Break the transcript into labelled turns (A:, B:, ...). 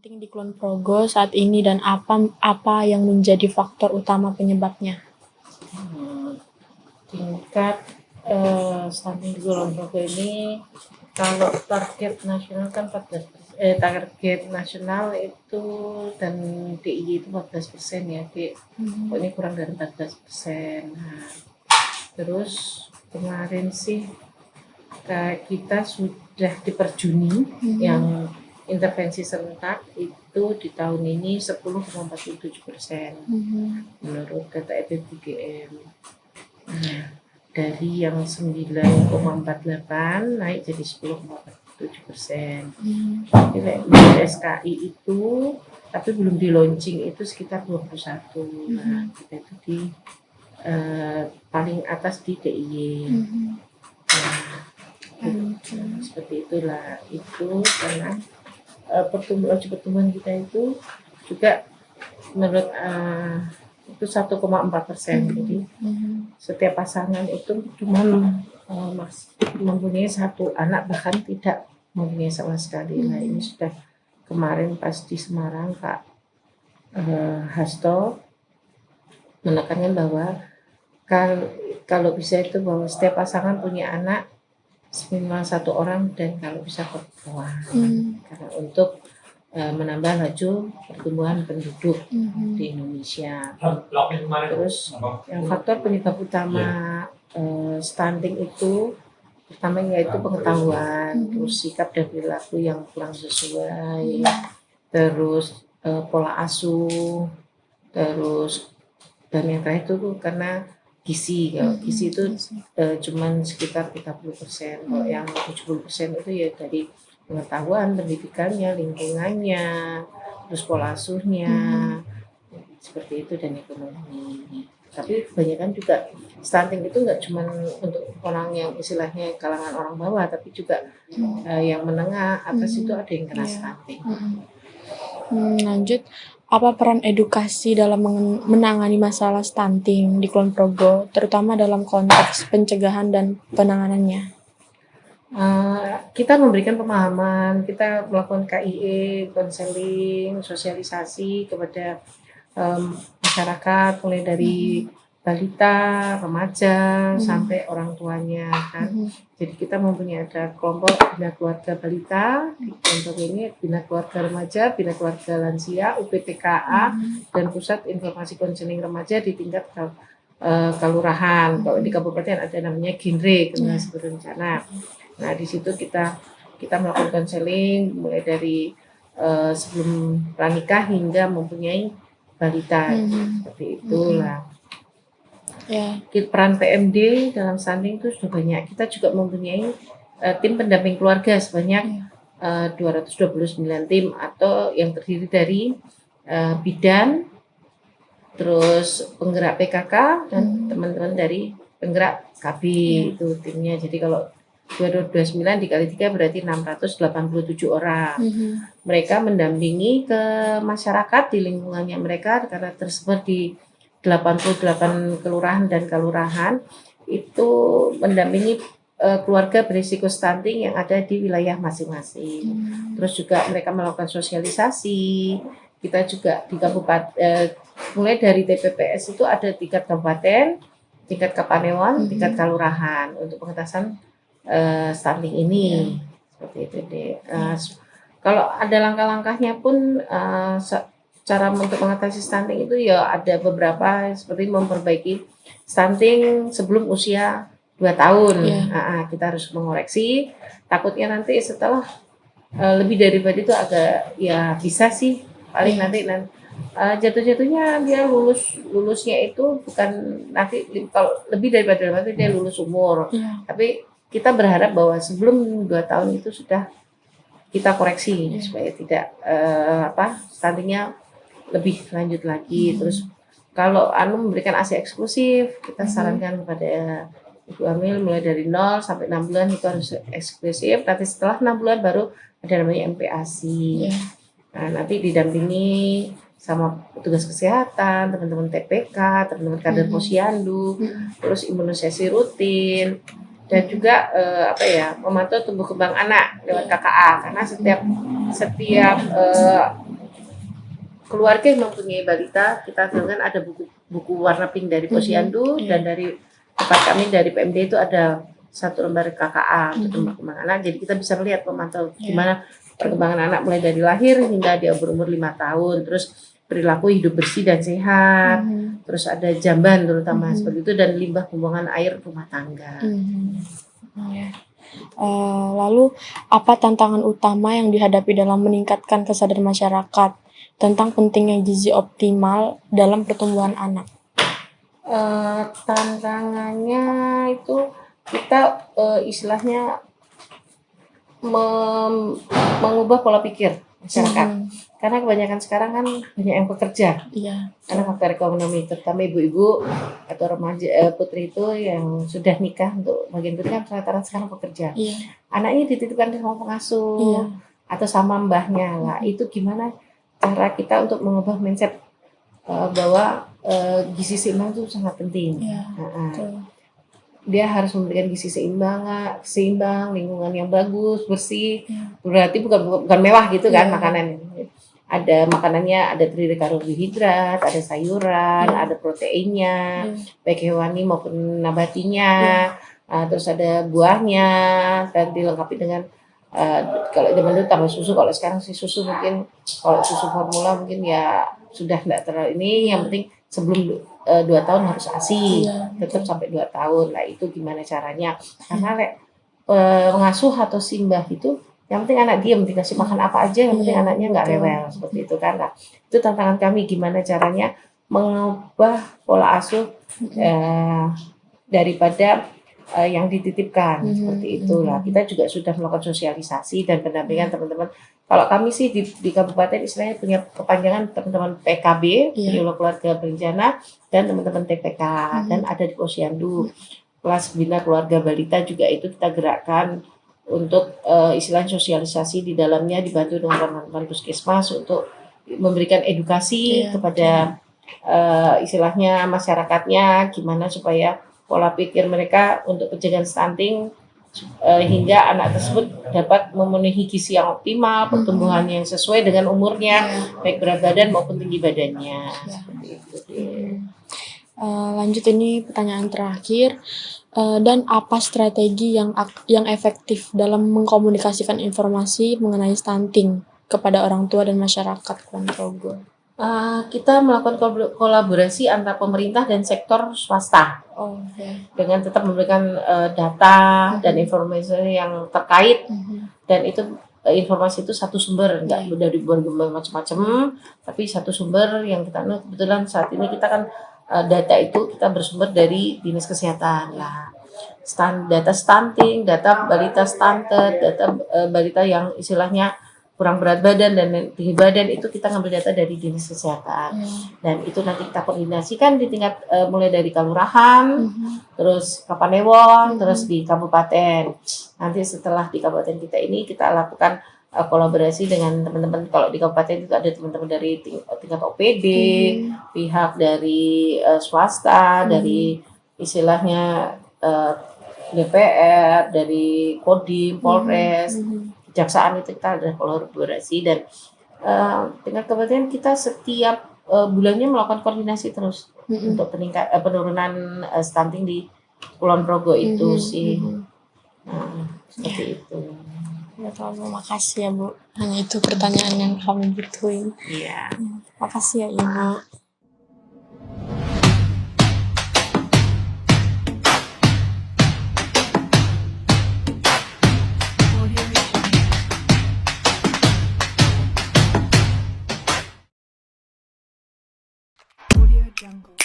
A: stunting di Kulon Progo saat ini dan apa yang menjadi faktor utama penyebabnya?
B: Tingkat stunting di Kulon Progo ini kalau target nasional kan 14%, target nasional itu dan DIY itu 14% ya, ini kurang dari 14%. Nah, terus kemarin sih kita sudah di per Juni yang intervensi serentak itu di tahun ini 10,47% menurut data EPBGM. Nah, dari yang 9,48 naik jadi 10,47%. Jadi SKI itu tapi belum di launching itu sekitar 21. Nah, kita itu di paling atas di DIY. Seperti itulah itu karena pertumbuhan kita itu juga menurut itu 1,4%. Jadi setiap pasangan itu cuma mempunyai satu anak, bahkan tidak mempunyai sama sekali. Nah, ini sudah kemarin pas di Semarang Kak Hasto menekankan bahwa kalau bisa itu bahwa setiap pasangan punya anak minimal satu orang dan kalau bisa perempuan, karena untuk menambah laju pertumbuhan penduduk di Indonesia. Terus yang faktor penyebab utama stunting itu pertama yaitu pengetahuan, terus sikap dan perilaku yang kurang sesuai, terus pola asuh, terus dan yang terakhir itu karena gizi. Kalau gizi itu cuman sekitar 30%. Kalau yang 70% itu ya dari pengetahuan, pendidikannya, lingkungannya, terus pola asuhnya, seperti itu, dan ekonomi. Tapi kebanyakan juga stunting itu nggak cuma untuk orang yang istilahnya kalangan orang bawah, tapi juga yang menengah atas itu ada yang kena stunting.
A: Lanjut, apa peran edukasi dalam menangani masalah stunting di Kulon Progo, terutama dalam konteks pencegahan dan penanganannya?
B: Kita memberikan pemahaman, kita melakukan KIE, konseling, sosialisasi kepada masyarakat, mulai dari balita, remaja, sampai orang tuanya kan. Jadi kita mempunyai ada kelompok bina keluarga balita, di kelompok ini bina keluarga remaja, bina keluarga lansia, UPTKA, dan pusat informasi konseling remaja di tingkat kelurahan. Kalau di kabupaten ada namanya Ginre, generasi berencana. Nah, di situ kita melakukan konseling mulai dari sebelum pranikah hingga mempunyai balita, seperti itulah. Peran PMD dalam stunting itu sudah banyak. Kita juga mempunyai tim pendamping keluarga sebanyak 229 tim atau yang terdiri dari bidan, terus penggerak PKK dan teman-teman dari penggerak KB itu timnya. Jadi kalau 229 dikali 3 berarti 687 orang. Mereka mendampingi ke masyarakat di lingkungannya mereka karena tersebar di 88 kelurahan dan kelurahan, itu mendampingi keluarga berisiko stunting yang ada di wilayah masing-masing. Terus juga mereka melakukan sosialisasi. Kita juga di kabupaten mulai dari TPPS itu ada tingkat kabupaten, tingkat kapanewon, tingkat kelurahan untuk pengetasan stunting ini. Seperti itu deh. Kalau ada langkah-langkahnya pun cara untuk mengatasi stunting itu ya ada beberapa, seperti memperbaiki stunting sebelum usia 2 tahun. Kita harus mengoreksi, takutnya nanti setelah lebih daripada itu agak ya bisa sih paling nanti jatuh-jatuhnya dia lulusnya itu bukan nanti kalau lebih daripada nanti dia lulus umur. Tapi kita berharap bahwa sebelum 2 tahun itu sudah kita koreksi supaya tidak stuntingnya lebih lanjut lagi. Terus kalau memberikan ASI eksklusif, kita sarankan kepada ibu hamil mulai dari 0 sampai 6 bulan itu harus eksklusif. Nanti setelah 6 bulan baru ada namanya MPASI. Nah, nanti didampingi sama petugas kesehatan, teman-teman TPK, teman-teman kader posyandu, terus imunisasi rutin, dan juga memantau tumbuh kembang anak lewat KKA, karena setiap keluarga yang mempunyai balita, kita dengan ada buku warna pink dari Posyandu dan dari tempat kami dari PMD itu ada satu lembar KKA untuk perkembangan anak. Jadi kita bisa melihat memantau gimana perkembangan anak mulai dari lahir hingga dia berumur 5 tahun. Terus perilaku hidup bersih dan sehat. Terus ada jamban terutama seperti itu dan limbah pembuangan air rumah tangga.
A: Lalu apa tantangan utama yang dihadapi dalam meningkatkan kesadaran masyarakat tentang pentingnya gizi optimal dalam pertumbuhan anak?
B: Tantangannya itu kita istilahnya mengubah pola pikir masyarakat. Karena kebanyakan sekarang kan banyak yang bekerja. Karena faktor ekonomi, terutama ibu-ibu atau remaja putri itu yang sudah nikah untuk bagian putri kan rata-rata sekarang bekerja. Anaknya dititipkan sama pengasuh atau sama mbahnya lah. Itu gimana cara kita untuk mengubah mindset bahwa gizi seimbang itu sangat penting. Dia harus memberikan gizi seimbang, lingkungan yang bagus, bersih. Berarti bukan mewah gitu kan makanan. Ada makanannya, ada terdiri karbohidrat, ada sayuran, ada proteinnya, baik hewani maupun nabatinya. Terus ada buahnya, dan dilengkapi dengan kalau zaman dulu tambah susu. Kalau sekarang sih susu mungkin, kalau susu formula mungkin ya sudah tidak terlalu ini. Yang penting sebelum 2 tahun harus ASI, tetap sampai 2 tahun. Nah itu gimana caranya? Karena pengasuh atau simbah itu yang penting anak diam, dikasih makan apa aja, yang penting anaknya nggak rewel seperti itu kan. Nah, itu tantangan kami gimana caranya mengubah pola asuh daripada yang dititipkan seperti itulah. Kita juga sudah melakukan sosialisasi dan pendampingan teman-teman. Kalau kami sih di kabupaten istilahnya punya kepanjangan teman-teman PKB, Penyuluh Keluarga Berencana, dan teman-teman TPK, dan ada di Posyandu. Kelas Bina Keluarga Balita juga itu kita gerakkan untuk istilahnya sosialisasi di dalamnya, dibantu dengan teman-teman puskesmas untuk memberikan edukasi kepada istilahnya masyarakatnya gimana supaya pola pikir mereka untuk pencegahan stunting hingga anak tersebut dapat memenuhi gizi yang optimal, pertumbuhan yang sesuai dengan umurnya, baik berat badan maupun tinggi badannya. Seperti itu.
A: Lanjut, ini pertanyaan terakhir. Dan apa strategi yang efektif dalam mengkomunikasikan informasi mengenai stunting kepada orang tua dan masyarakat Kulon Progo?
B: Kita melakukan kolaborasi antar pemerintah dan sektor swasta dengan tetap memberikan data dan informasi yang terkait, dan itu informasi itu satu sumber, nggak dari berbagai macam-macam, tapi satu sumber yang kita kebetulan saat ini kita kan data itu kita bersumber dari Dinas Kesehatan lah. Data stunting, data balita stunted, data balita yang istilahnya kurang berat badan dan tinggi badan, itu kita ngambil data dari Dinas Kesehatan. Dan itu nanti kita koordinasikan di tingkat mulai dari kelurahan, terus Kapanewon, terus di kabupaten. Nanti setelah di kabupaten kita ini kita lakukan kolaborasi dengan teman-teman. Kalau di kabupaten itu ada teman-teman dari tingkat OPD, pihak dari swasta, dari istilahnya DPR, dari Kodim, Polres, Kejaksaan, itu kita ada kolaborasi. Dan tingkat kabupaten kita setiap bulannya melakukan koordinasi terus untuk penurunan stunting di Kulon Progo itu sih. Seperti itu.
A: Ya, terima kasih ya Bu. Hanya itu pertanyaan yang kami butuhin.
B: Iya.
A: Makasih ya Ibu. Audio Jungle.